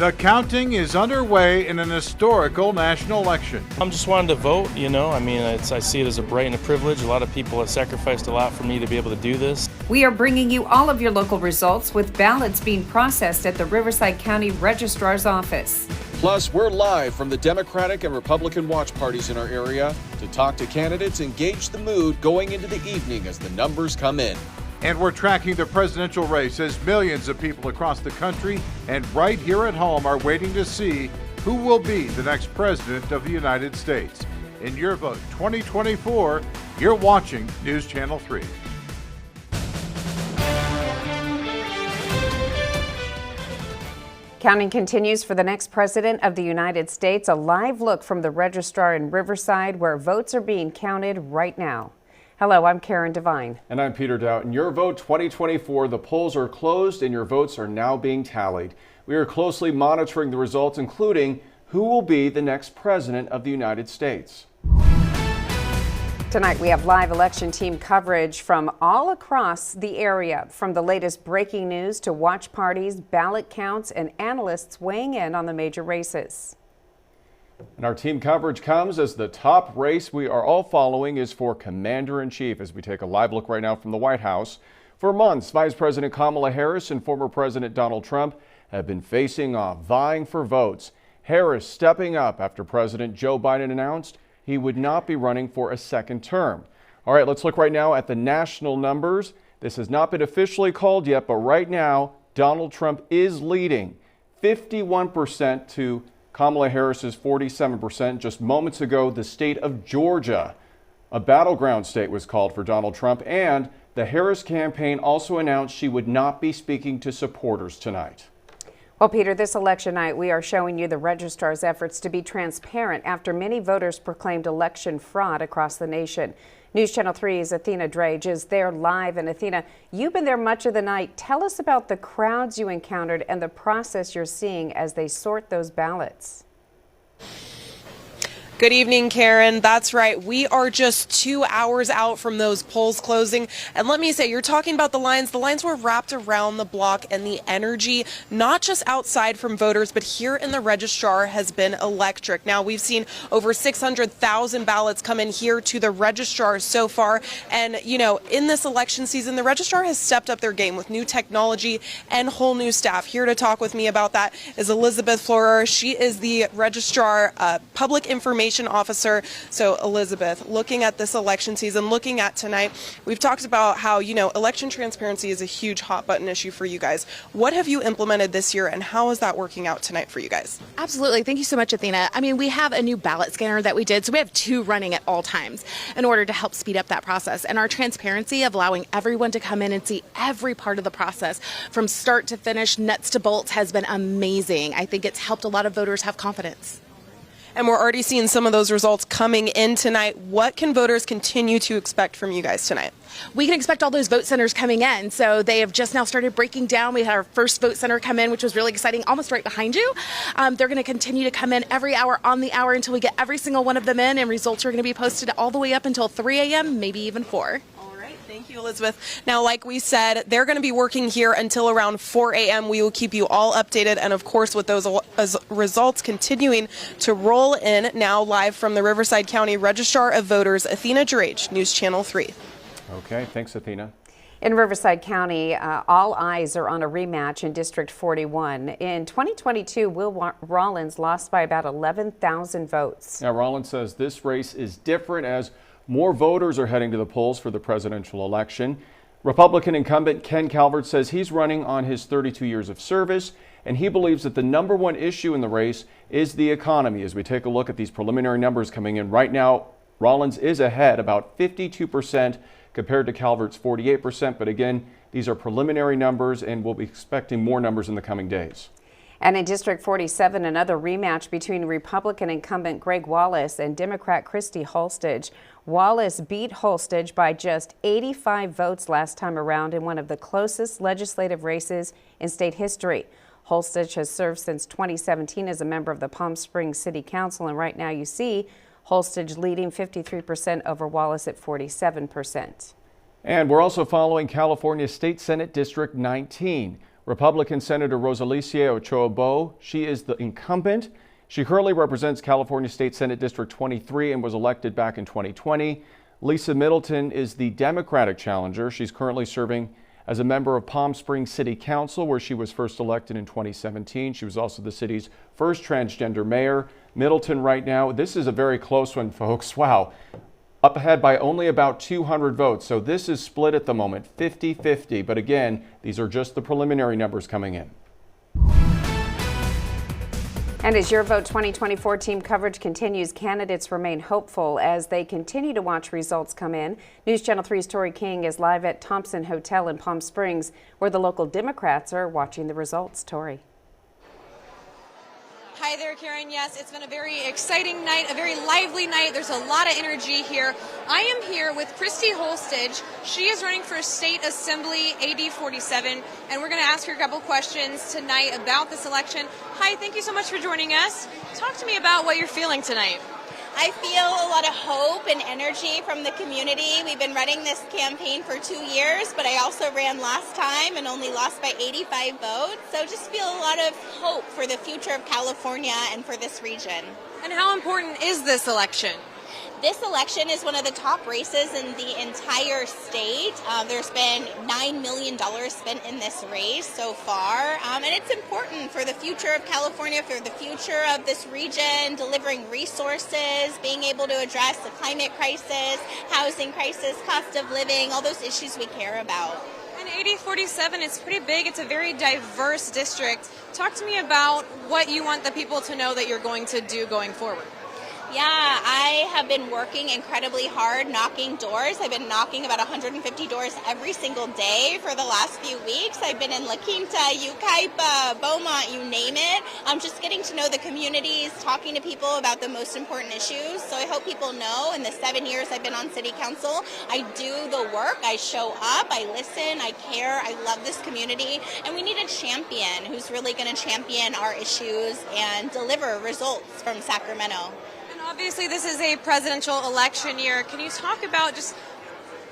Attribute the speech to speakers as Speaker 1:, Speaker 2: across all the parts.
Speaker 1: The counting is underway in an historical national election.
Speaker 2: I'm just wanting to vote, you know. I see it as a right and a privilege. A lot of people have sacrificed a lot for me to be able to do this.
Speaker 3: We are bringing you all of your local results with ballots being processed at the Riverside County Registrar's Office.
Speaker 4: Plus, we're live from the Democratic and Republican watch parties in our area to talk to candidates and gauge the mood going into the evening as the numbers come in.
Speaker 1: And we're tracking the presidential race as millions of people across the country and right here at home are waiting to see who will be the next president of the United States. In Your Vote 2024, you're watching News Channel 3.
Speaker 3: Counting continues for the next president of the United States. A live look from the Registrar in Riverside where votes are being counted right now. Hello, I'm Karen Devine.
Speaker 5: And I'm Peter Doubt. In Your Vote 2024, the polls are closed and your votes are now being tallied. We are closely monitoring the results, including who will be the next president of the United States.
Speaker 3: Tonight, we have live election team coverage from all across the area, from the latest breaking news to watch parties, ballot counts, and analysts weighing in on the major races.
Speaker 5: And our team coverage comes as the top race we are all following is for Commander-in-Chief, as we take a live look right now from the White House. For months, Vice President Kamala Harris and former President Donald Trump have been facing off, vying for votes. Harris stepping up after President Joe Biden announced he would not be running for a second term. All right, let's look right now at the national numbers. This has not been officially called yet, but right now, Donald Trump is leading 51% to Kamala Harris's 47%. Just moments ago, the state of Georgia, a battleground state, was called for Donald Trump, and the Harris campaign also announced she would not be speaking to supporters tonight.
Speaker 3: Well, Peter, this election night, we are showing you the registrar's efforts to be transparent after many voters proclaimed election fraud across the nation. News Channel 3's Athena Drage is there live. And Athena, you've been there much of the night. Tell us about the crowds you encountered and the process you're seeing as they sort those ballots.
Speaker 6: Good evening, Karen. That's right. We are just 2 hours out from those polls closing. And let me say, you're talking about the lines. The lines were wrapped around the block, and the energy, not just outside from voters, but here in the registrar has been electric. Now, we've seen over 600,000 ballots come in here to the registrar so far. And, you know, in this election season, the registrar has stepped up their game with new technology and whole new staff. Here to talk with me about that is Elizabeth Florer. She is the registrar public information officer. So Elizabeth, looking at this election season, looking at tonight, we've talked about how, you know, election transparency is a huge hot button issue for you guys. What have you implemented this year and how is that working out tonight for you guys?
Speaker 7: Absolutely. Thank you so much, Athena. I mean, we have a new ballot scanner that we did. So we have 2 running at all times in order to help speed up that process. And our transparency of allowing everyone to come in and see every part of the process from start to finish, nuts to bolts, has been amazing. I think it's helped a lot of voters have confidence.
Speaker 6: And we're already seeing some of those results coming in tonight. What can voters continue to expect from you guys tonight?
Speaker 7: We can expect all those vote centers coming in. So they have just now started breaking down. We had our first vote center come in, which was really exciting, almost right behind you. They're going to continue to come in every hour on the hour until we get every single one of them in, and results are going to be posted all the way up until 3 a.m., maybe even 4.
Speaker 6: Thank you, Elizabeth. Now, like we said, they're going to be working here until around 4 a.m. We will keep you all updated. And of course, with those results continuing to roll in, now live from the Riverside County Registrar of Voters, Athena Drage, News Channel 3.
Speaker 5: Okay, thanks, Athena.
Speaker 3: In Riverside County, all eyes are on a rematch in District 41. In 2022, Will Rollins lost by about 11,000 votes.
Speaker 5: Now, Rollins says this race is different as more voters are heading to the polls for the presidential election. Republican incumbent Ken Calvert says he's running on his 32 years of service, and he believes that the number one issue in the race is the economy. As we take a look at these preliminary numbers coming in right now, Rollins is ahead about 52% compared to Calvert's 48%. But again, these are preliminary numbers, and we'll be expecting more numbers in the coming days.
Speaker 3: And in District 47, another rematch between Republican incumbent Greg Wallace and Democrat Christy Holstage. Wallace beat Holstage by just 85 votes last time around in one of the closest legislative races in state history. Holstage has served since 2017 as a member of the Palm Springs City Council, and right now you see Holstage leading 53% over Wallace at 47%.
Speaker 5: And we're also following California State Senate District 19. Republican Senator Rosalicia Ochoa-Bo. She is the incumbent. She currently represents California State Senate District 23 and was elected back in 2020. Lisa Middleton is the Democratic challenger. She's currently serving as a member of Palm Springs City Council, where she was first elected in 2017. She was also the city's first transgender mayor. Middleton right now, this is a very close one, folks. Wow. Up ahead by only about 200 votes. So this is split at the moment, 50-50. But again, these are just the preliminary numbers coming in.
Speaker 3: And as Your Vote 2024 team coverage continues, candidates remain hopeful as they continue to watch results come in. News Channel 3's Tori King is live at Thompson Hotel in Palm Springs, where the local Democrats are watching the results. Tori.
Speaker 8: Hi there, Karen. Yes, it's been a very exciting night, a very lively night. There's a lot of energy here. I am here with Christy Holstage. She is running for State Assembly AD 47, and we're going to ask her a couple questions tonight about this election. Hi, thank you so much for joining us. Talk to me about what you're feeling tonight.
Speaker 9: I feel a lot of hope and energy from the community. We've been running this campaign for 2 years, but I also ran last time and only lost by 85 votes. So just feel a lot of hope for the future of California and for this region.
Speaker 8: And how important is this election?
Speaker 9: This election is one of the top races in the entire state. There's been $9 million spent in this race so far, and it's important for the future of California, for the future of this region, delivering resources, being able to address the climate crisis, housing crisis, cost of living, all those issues we care about.
Speaker 8: And AD 47 is pretty big. It's a very diverse district. Talk to me about what you want the people to know that you're going to do going forward.
Speaker 9: Yeah, I have been working incredibly hard, knocking doors. I've been knocking about 150 doors every single day for the last few weeks. I've been in La Quinta, Yucaipa, Beaumont, you name it. I'm just getting to know the communities, talking to people about the most important issues. So I hope people know in the 7 years I've been on City Council, I do the work, I show up, I listen, I care, I love this community. And we need a champion who's really going to champion our issues and deliver results from Sacramento.
Speaker 8: Obviously, this is a presidential election year. Can you talk about just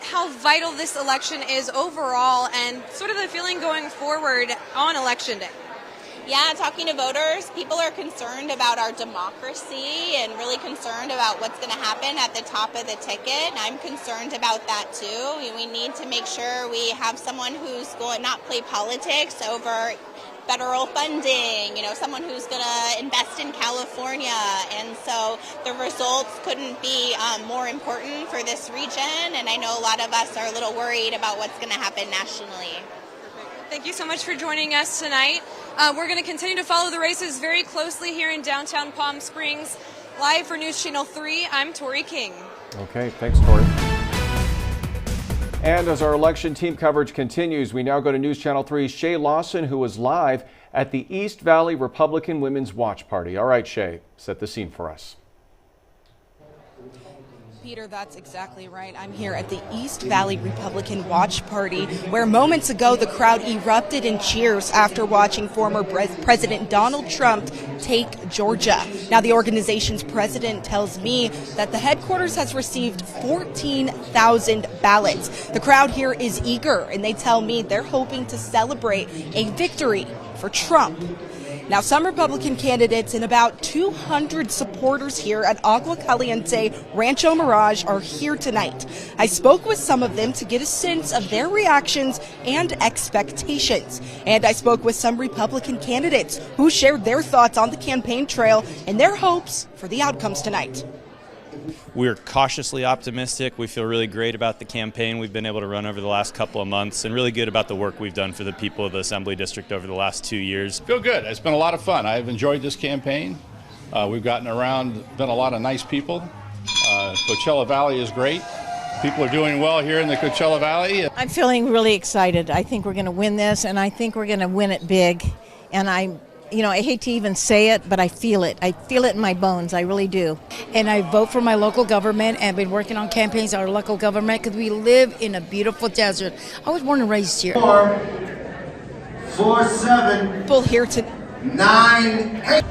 Speaker 8: how vital this election is overall and sort of the feeling going forward on Election Day?
Speaker 9: Yeah, talking to voters, people are concerned about our democracy and really concerned about what's going to happen at the top of the ticket. And I'm concerned about that too. We need to make sure we have someone who's going to not play politics over federal funding, someone who's going to invest in California. And so the results couldn't be more important for this region. And I know a lot of us are a little worried about what's going to happen nationally.
Speaker 8: Thank you so much for joining us tonight. We're going to continue to follow the races very closely here in downtown Palm Springs. Live for News Channel 3, I'm Tori King.
Speaker 5: Okay, thanks, Tori. And as our election team coverage continues, we now go to News Channel 3's Shay Lawson, who was live at the East Valley Republican Women's Watch Party. All right, Shay, set the scene for us.
Speaker 10: Peter, that's exactly right. I'm here at the East Valley Republican Watch Party, where moments ago the crowd erupted in cheers after watching former President Donald Trump take Georgia. Now, the organization's president tells me that the headquarters has received 14,000 ballots. The crowd here is eager, and they tell me they're hoping to celebrate a victory for Trump. Now, some Republican candidates and about 200 supporters here at Agua Caliente Rancho Mirage are here tonight. I spoke with some of them to get a sense of their reactions and expectations. And I spoke with some Republican candidates who shared their thoughts on the campaign trail and their hopes for the outcomes tonight.
Speaker 11: We're cautiously optimistic. We feel really great about the campaign we've been able to run over the last couple of months and really good about the work we've done for the people of the Assembly District over the last 2 years.
Speaker 12: Feel good. It's been a lot of fun. I've enjoyed this campaign. We've gotten around, been a lot of nice people. Coachella Valley is great. People are doing well here in the Coachella Valley.
Speaker 13: I'm feeling really excited. I think we're going to win this, and I think we're going to win it big. And I hate to even say it, but I feel it. I feel it in my bones. I really do.
Speaker 14: And I vote for my local government and been working on campaigns our local government because we live in a beautiful desert. I was born and raised here.
Speaker 15: 4, 7,
Speaker 10: people here to
Speaker 15: 9, 8.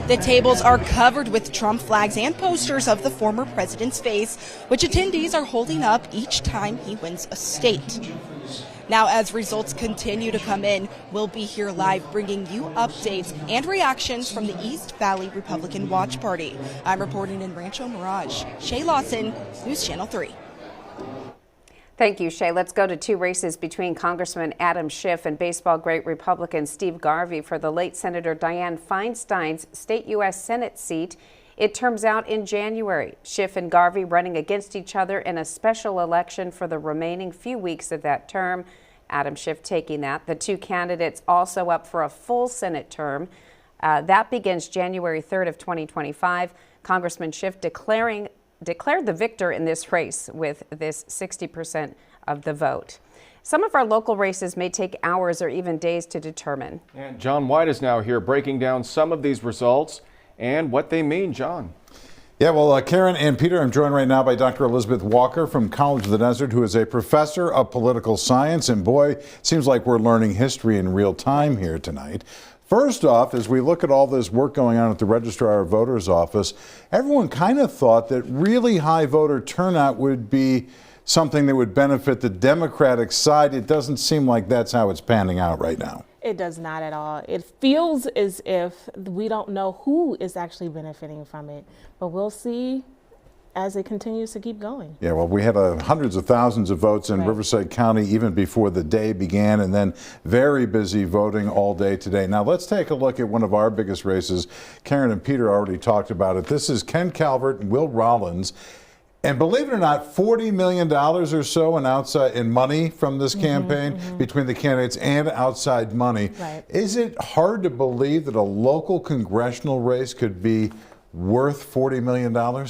Speaker 10: The tables are covered with Trump flags and posters of the former president's face, which attendees are holding up each time he wins a state. Now, as results continue to come in, we'll be here live bringing you updates and reactions from the East Valley Republican Watch Party. I'm reporting in Rancho Mirage. Shay Lawson, News Channel 3.
Speaker 3: Thank you, Shay. Let's go to two races between Congressman Adam Schiff and baseball great Republican Steve Garvey for the late Senator Dianne Feinstein's state U.S. Senate seat. It turns out in January. Schiff and Garvey running against each other in a special election for the remaining few weeks of that term. Adam Schiff taking that. The two candidates also up for a full Senate term. That begins January 3rd of 2025. Congressman Schiff declared the victor in this race with this 60% of the vote. Some of our local races may take hours or even days to determine.
Speaker 5: And John White is now here breaking down some of these results and what they mean. John.
Speaker 1: Yeah, well, Karen and Peter, I'm joined right now by Dr. Elizabeth Walker from College of the Desert, who is a professor of political science. And boy, seems like we're learning history in real time here tonight. First off, as we look at all this work going on at the Registrar of Voters office, everyone kind of thought that really high voter turnout would be something that would benefit the Democratic side. It doesn't seem like that's how it's panning out right now.
Speaker 16: It does not at all. It feels as if we don't know who is actually benefiting from it, but we'll see as it continues to keep going.
Speaker 1: Yeah, well, we had hundreds of thousands of votes in Riverside County even before the day began, and then very busy voting all day today. Now, let's take a look at one of our biggest races. Karen and Peter already talked about it. This is Ken Calvert and Will Rollins. And believe it or not, $40 million or so in money from this campaign between the candidates and outside money.
Speaker 16: Right.
Speaker 1: Is it hard to believe that a local congressional race could be worth $40 million?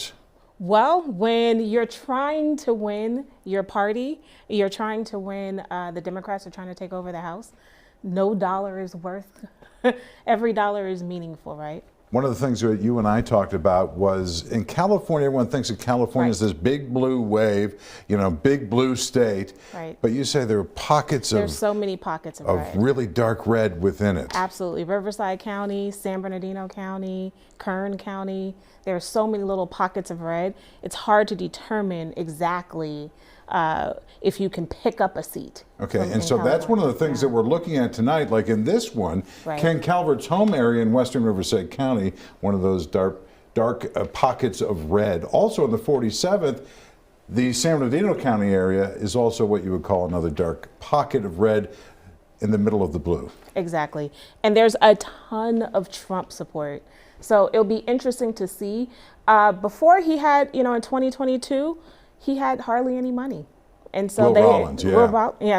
Speaker 16: Well, when you're trying to win your party, you're trying to win, the Democrats are trying to take over the House, no dollar is worth, every dollar is meaningful, right?
Speaker 1: One of the things that you and I talked about was in California, everyone thinks of California as this big blue wave, big blue state.
Speaker 16: Right.
Speaker 1: But you say there are pockets
Speaker 16: There's so many pockets of red.
Speaker 1: really dark red within it.
Speaker 16: Absolutely. Riverside County, San Bernardino County, Kern County. There are so many little pockets of red. It's hard to determine exactly if you can pick up a seat.
Speaker 1: Okay, and so that's one of the things that we're looking at tonight. Like in this one, Ken Calvert's home area in western Riverside County, one of those dark pockets of red. Also in the 47th, the San Bernardino County area is also what you would call another dark pocket of red in the middle of the blue.
Speaker 16: Exactly. And there's a ton of Trump support. So it'll be interesting to see. Before he had, in 2022, he had hardly any money. And so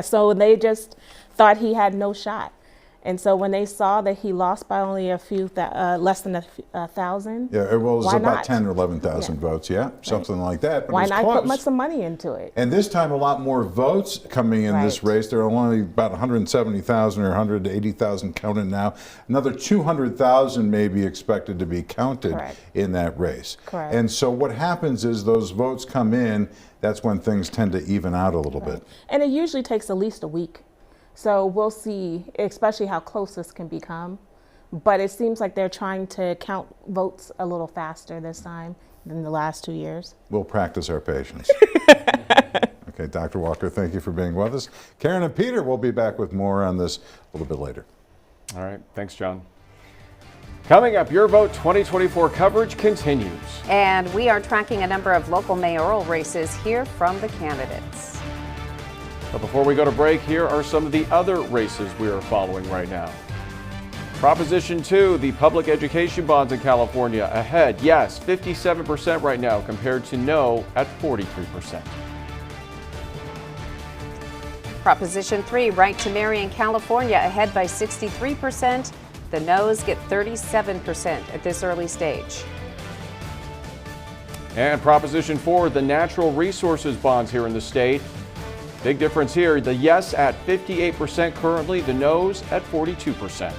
Speaker 16: so they just thought he had no shot. And so when they saw that he lost by only less than 1,000,
Speaker 1: yeah, well, it was about 10 or 11,000 votes, something like that. But
Speaker 16: why not put some money into it?
Speaker 1: And this time, a lot more votes coming in this race. There are only about 170,000 or 180,000 counted now. Another 200,000 may be expected to be counted in that race.
Speaker 16: Correct.
Speaker 1: And so what happens is those votes come in. That's when things tend to even out a little bit.
Speaker 16: And it usually takes at least a week. So we'll see, especially how close this can become. But it seems like they're trying to count votes a little faster this time than the last 2 years.
Speaker 1: We'll practice our patience. Okay, Dr. Walker, thank you for being with us. Karen and Peter will be back with more on this a little bit later.
Speaker 5: All right, thanks, John. Coming up, Your Vote 2024 coverage continues.
Speaker 3: And we are tracking a number of local mayoral races. Here from the candidates.
Speaker 5: But before we go to break, here are some of the other races we are following right now. Proposition 2, the public education bonds in California ahead. Yes, 57% right now compared to no at 43%.
Speaker 3: Proposition 3, right to marry in California ahead by 63%. The no's get 37% at this early stage.
Speaker 5: And Proposition 4, the natural resources bonds here in the state. Big difference here, the yes at 58% currently, the no's at 42%.